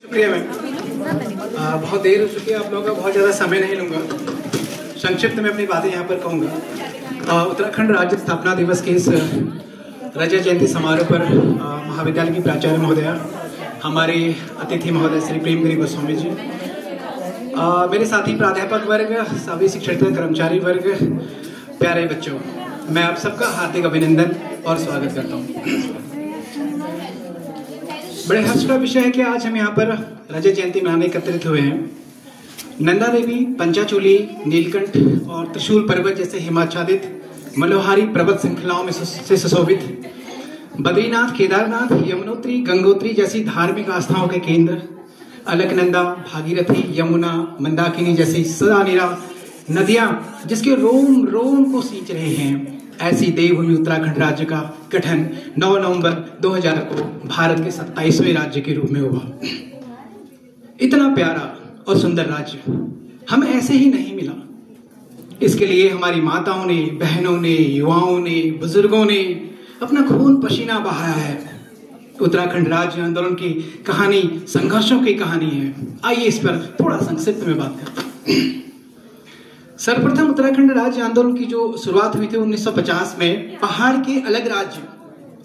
शुक्रिया मैम। बहुत देर हो चुकी है, आप लोगों का बहुत ज़्यादा समय नहीं लूँगा। संक्षिप्त में अपनी बातें यहाँ पर कहूँगा। उत्तराखंड राज्य स्थापना दिवस के इस रजत जयंती समारोह पर महाविद्यालय की प्राचार्य महोदया, हमारे अतिथि महोदय श्री प्रेमगिरी गोस्वामी जी, मेरे साथी प्राध्यापक वर्ग, सभी शिक्षक कर्मचारी वर्ग, प्यारे बच्चों, मैं आप सबका हार्दिक अभिनंदन और स्वागत करता हूँ। बड़े हर्ष का विषय है कि आज हम यहाँ पर रजत जयंती मनाने एकत्रित हुए हैं। नंदा देवी, पंचाचूली, नीलकंठ और त्रिशूल पर्वत जैसे हिमाच्छादित मनोहारी पर्वत श्रृंखलाओं में से सुशोभित बद्रीनाथ, केदारनाथ, यमुनोत्री, गंगोत्री जैसी धार्मिक आस्थाओं के केंद्र, अलकनंदा, भागीरथी, यमुना, मंदाकिनी जैसी सदानीरा नदियां जिसके रोम रोम को सींच रहे हैं, ऐसी देवभूमि उत्तराखंड राज्य का गठन 9 नवंबर 2000 को भारत के 27वें राज्य के रूप में हुआ। इतना प्यारा और सुंदर राज्य हमें ऐसे ही नहीं मिला। इसके लिए हमारी माताओं ने, बहनों ने, युवाओं ने, बुजुर्गों ने अपना खून पसीना बहाया है। उत्तराखंड राज्य आंदोलन की कहानी संघर्षों की कहानी है। आइए इस पर थोड़ा संक्षिप्त में बात करते हैं। सर्वप्रथम उत्तराखंड राज्य आंदोलन की जो शुरुआत हुई थी 1950 में, पहाड़ के अलग राज्य,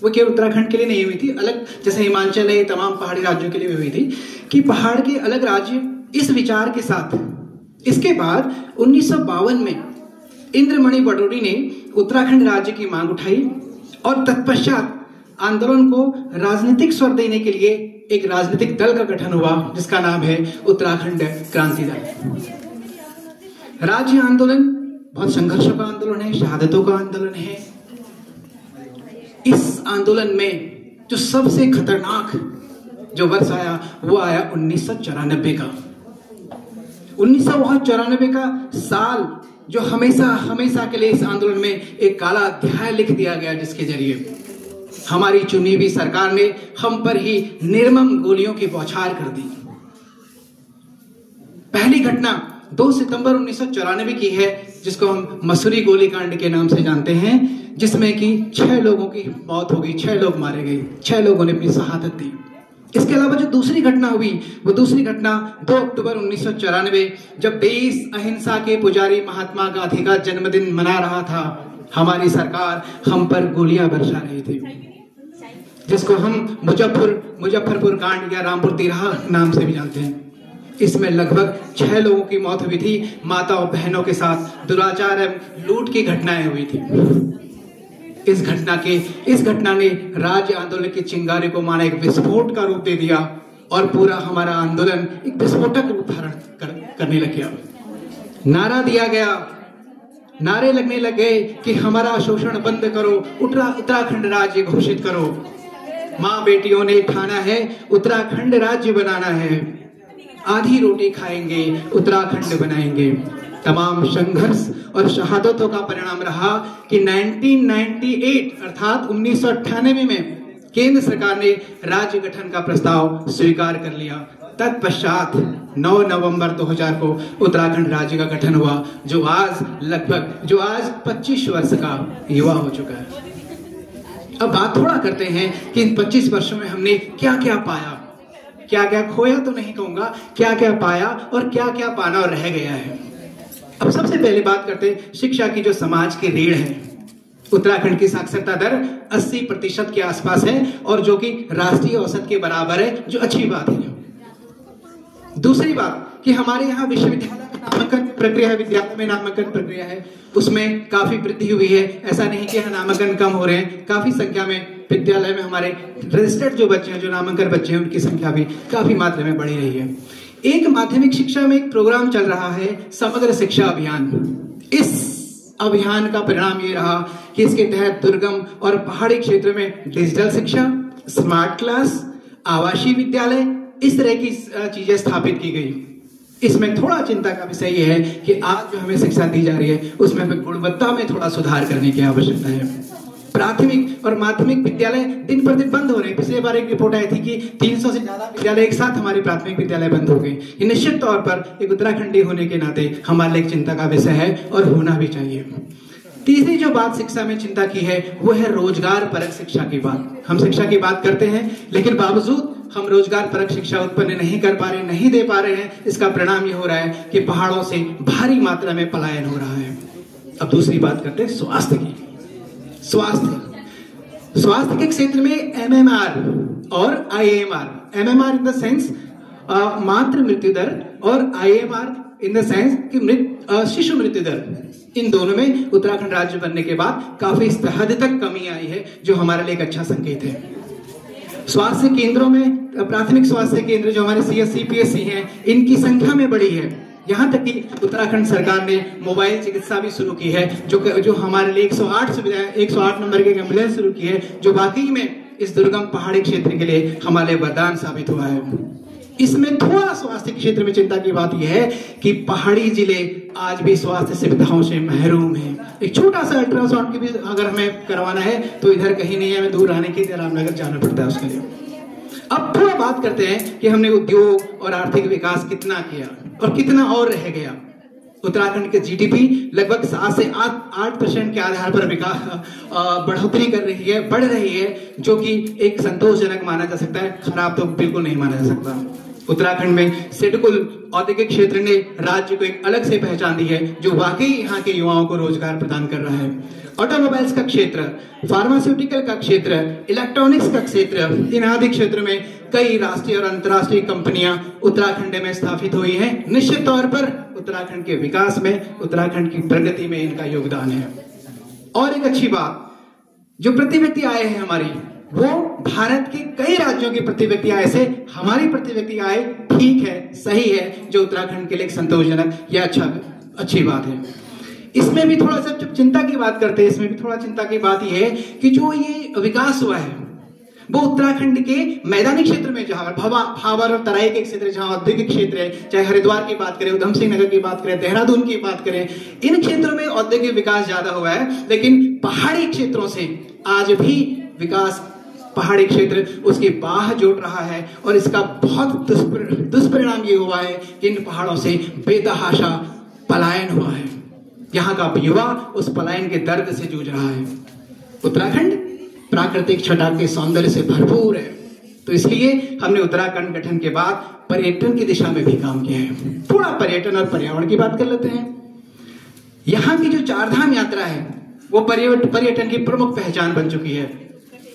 वो केवल उत्तराखंड के लिए नहीं हुई थी, अलग जैसे हिमाचल है, तमाम पहाड़ी राज्यों के लिए हुई थी कि पहाड़ के अलग राज्य, इस विचार के साथ। इसके बाद 1952 में इंद्रमणि बडोडी ने उत्तराखंड राज्य की मांग उठाई और तत्पश्चात आंदोलन को राजनीतिक स्वर देने के लिए एक राजनीतिक दल का गठन हुआ जिसका नाम है उत्तराखंड क्रांति दल। राज्य आंदोलन बहुत संघर्षों का आंदोलन है, शहादतों का आंदोलन है। इस आंदोलन में जो सबसे खतरनाक जो वर्ष आया वो आया 1994 का। 1994 का साल जो हमेशा हमेशा के लिए इस आंदोलन में एक काला अध्याय लिख दिया गया, जिसके जरिए हमारी चुनी हुई सरकार ने हम पर ही निर्मम गोलियों की बौछार कर दी। पहली घटना 2 सितंबर 1994 की है, जिसको हम मसूरी गोलीकांड के नाम से जानते हैं, जिसमें कि 6 लोगों की मौत हो गई, 6 लोग मारे गए, 6 लोगों ने अपनी शहादत दी। इसके अलावा जो दूसरी घटना हुई वो दूसरी घटना 2 अक्टूबर 1994, जब देश अहिंसा के पुजारी महात्मा गांधी का जन्मदिन मना रहा था, हमारी सरकार हम पर गोलियां बरसा रही थी, जिसको हम मुजफ्फरपुर कांड या रामपुर तिराहा नाम से भी जानते हैं। इसमें लगभग 6 लोगों की मौत हुई थी। माता और बहनों के साथ दुराचार एवं लूट की घटनाएं हुई थी। इस घटना ने राज्य आंदोलन की चिंगारी को माना एक विस्फोट का रूप दे दिया और पूरा हमारा आंदोलन एक विस्फोटक रूप धारण करने लग गया। नारा दिया गया, नारे लगने लगे कि हमारा शोषण बंद करो, उत्तराखंड राज्य घोषित करो, माँ बेटियों ने ठाना है उत्तराखंड राज्य बनाना है, आधी रोटी खाएंगे, उत्तराखंड बनाएंगे। तमाम संघर्ष और शहादतों का परिणाम रहा कि 1998 अर्थात 1998 में केंद्र सरकार ने राज्य गठन का प्रस्ताव स्वीकार कर लिया। तत्पश्चात 9 नवंबर 2000 को उत्तराखंड राज्य का गठन हुआ, जो आज 25 वर्ष का युवा हो चुका है। अब बात थोड़ा करते हैं कि इन 25 वर्षों में हमने क्या क्या पाया, क्या क्या खोया तो नहीं कहूंगा, क्या क्या पाया और क्या क्या पाना और रह गया है। अब सबसे पहले बात करते हैं शिक्षा की, जो समाज की रीढ़ है। उत्तराखंड की साक्षरता दर 80% के आसपास है और जो कि राष्ट्रीय औसत के बराबर है, जो अच्छी बात है। दूसरी बात कि हमारे यहाँ विश्वविद्यालय में नामांकन प्रक्रिया है, विद्यालय में नामांकन प्रक्रिया है, उसमें काफी वृद्धि हुई है। ऐसा नहीं कि नामांकन कम हो रहे हैं, काफी संख्या में विद्यालय में हमारे रजिस्टर्ड जो बच्चे हैं, जो नामांकन बच्चे हैं, उनकी संख्या भी काफी मात्रा में बढ़ी रही है। एक माध्यमिक शिक्षा में एक प्रोग्राम चल रहा है, समग्र शिक्षा अभियान। इस अभियान का परिणाम ये रहा कि इसके तहत दुर्गम और पहाड़ी क्षेत्र में डिजिटल शिक्षा, स्मार्ट क्लास, आवासीय विद्यालय, इस तरह की चीजें स्थापित की गई। इसमें थोड़ा चिंता का विषय यह है कि आज जो हमें शिक्षा दी जा रही है उसमें हमें गुणवत्ता में थोड़ा सुधार करने की आवश्यकता है। प्राथमिक और माध्यमिक विद्यालय दिन पर दिन बंद हो रहे हैं। पिछले बार एक रिपोर्ट आई थी कि 300 से ज्यादा विद्यालय एक साथ हमारे प्राथमिक विद्यालय बंद हो गए। ये निश्चित तौर पर एक उत्तराखंडी होने के नाते हमारे लिए एक चिंता का विषय है और होना भी चाहिए। तीसरी जो बात शिक्षा में चिंता की है वो है रोजगार परक शिक्षा की बात। हम शिक्षा की बात करते हैं लेकिन बावजूद हम रोजगार परक शिक्षा उत्पन्न नहीं कर पा रहे, नहीं दे पा रहे हैं, इसका परिणाम ये हो रहा है कि पहाड़ों से भारी मात्रा में पलायन हो रहा है। अब दूसरी बात करते हैं स्वास्थ्य की। स्वास्थ्य के क्षेत्र में MMR और IAMR, MMR in the sense मातृ मृत्यु दर और IAMR इन द सेंस कि शिशु मृत्यु दर, इन दोनों में उत्तराखंड राज्य बनने के बाद काफी हद तक कमी आई है, जो हमारे लिए एक अच्छा संकेत है। स्वास्थ्य केंद्रों में प्राथमिक स्वास्थ्य केंद्र जो हमारे CSC PSC हैं, इनकी संख्या में बढ़ी है। यहाँ तक कि उत्तराखंड सरकार ने मोबाइल चिकित्सा भी शुरू की है, जो हमारे लिए 108 सुविधाएं, 108 नंबर के एम्बुलेंस शुरू की है, जो वाकई में इस दुर्गम पहाड़ी क्षेत्र के लिए हमारे वरदान साबित हुआ है। इसमें थोड़ा स्वास्थ्य के क्षेत्र में चिंता की बात यह है कि पहाड़ी जिले आज भी स्वास्थ्य सुविधाओं से महरूम हैं। एक छोटा सा अल्ट्रासाउंड की भी अगर हमें करवाना है तो इधर कहीं नहीं है, हमें दूर आने के लिए रामनगर जाना पड़ता है उसके लिए। अब थोड़ा बात करते हैं कि हमने उद्योग और आर्थिक विकास कितना किया और कितना और रह गया। उत्तराखंड के GDP लगभग 7 से 8% के आधार पर विकास बढ़ोतरी बढ़ रही है, जो कि एक संतोषजनक माना जा सकता है, खराब तो बिल्कुल नहीं माना जा सकता। उत्तराखंड में सिडकुल औद्योगिक क्षेत्र ने राज्य को एक अलग से पहचान दी है, जो वाकई यहाँ के युवाओं को रोजगार प्रदान कर रहा है। ऑटोमोबाइल्स का क्षेत्र, फार्मास्यूटिकल का क्षेत्र, इलेक्ट्रॉनिक्स का क्षेत्र, इन आदि क्षेत्र में कई राष्ट्रीय और अंतर्राष्ट्रीय कंपनियां उत्तराखंड में स्थापित हुई हैं। निश्चित तौर पर उत्तराखंड के विकास में, उत्तराखंड की प्रगति में इनका योगदान है। और एक अच्छी बात, जो प्रति व्यक्ति आय है हमारी, वो भारत के कई राज्यों की प्रति व्यक्ति आय से हमारी प्रति व्यक्ति आय ठीक है, सही है, जो उत्तराखंड के लिए एक संतोषजनक या अच्छी बात है। इसमें भी थोड़ा सा जब चिंता की बात करते हैं, इसमें भी थोड़ा चिंता की बात यह है कि जो ये विकास हुआ है वो उत्तराखंड के मैदानी क्षेत्र में, जहां भावर और तराई के क्षेत्र, जहां औद्योगिक क्षेत्र है, चाहे हरिद्वार की बात करें, उधम सिंह नगर की बात करें, देहरादून की बात करें, इन क्षेत्रों में औद्योगिक विकास ज्यादा हुआ है। लेकिन पहाड़ी क्षेत्रों से आज भी विकास, पहाड़ी क्षेत्र उसकी बाह जोड़ रहा है और इसका बहुत दुष्परिणाम ये हुआ है कि इन पहाड़ों से बेतहाशा पलायन हुआ है। यहाँ का युवा उस पलायन के दर्द से जूझ रहा है। उत्तराखंड प्राकृतिक छटा के सौंदर्य से भरपूर है, तो इसलिए हमने उत्तराखंड गठन के बाद पर्यटन की दिशा में भी काम किया है। थोड़ा पर्यटन और पर्यावरण की बात कर लेते हैं। यहाँ की जो चारधाम यात्रा है वो पर्यटन की प्रमुख पहचान बन चुकी है।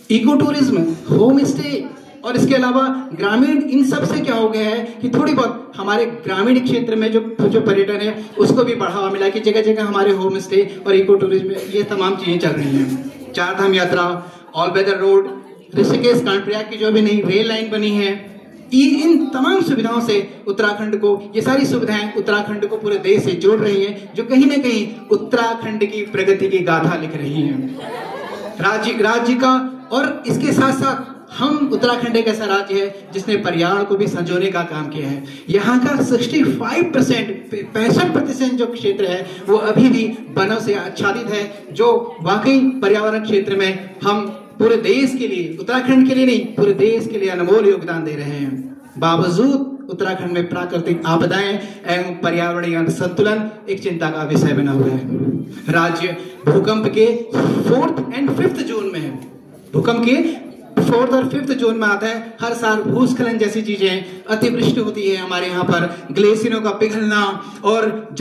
इको टूरिज्म, होम स्टे और इसके अलावा ग्रामीण, इन सब से क्या हो गया है कि थोड़ी बहुत हमारे ग्रामीण क्षेत्र में जो पर्यटन है उसको भी बढ़ावा मिला कि जगह जगह हमारे होम स्टे और इको टूरिज्म, ये तमाम चीजें चल रही हैं। चारधाम यात्रा, all weather road, Rishikesh Karnaprayag की जो भी नई रेल लाइन बनी है, इन तमाम सुविधाओं से उत्तराखंड को, ये सारी सुविधाएं उत्तराखंड को पूरे देश से जोड़ रही हैं, जो कहीं ना कहीं उत्तराखंड की प्रगति की गाथा लिख रही हैं। राज्य का, और इसके साथ साथ हम, उत्तराखंड एक ऐसा राज्य है जिसने पर्यावरण को भी संजोने का काम किया है। यहाँ का 65% जो क्षेत्र है वो अभी भी वनों से आच्छादित है, जो वाकई पर्यावरण क्षेत्र में हम पूरे देश के लिए, उत्तराखंड के लिए नहीं, पूरे देश के लिए अनमोल योगदान दे रहे हैं। बावजूद उत्तराखंड में प्राकृतिक आपदाएं एवं पर्यावरणीय संतुलन एक चिंता का विषय बना हुआ है। राज्य भूकंप के 4th और 5th जोन में है। भूकंप के 4th और 5th जोन में आता है। हर साल भूस्खलन जैसी चीजें, अतिवृष्टि होती है हमारे यहाँ पर, ग्लेशियरों का पिघलना और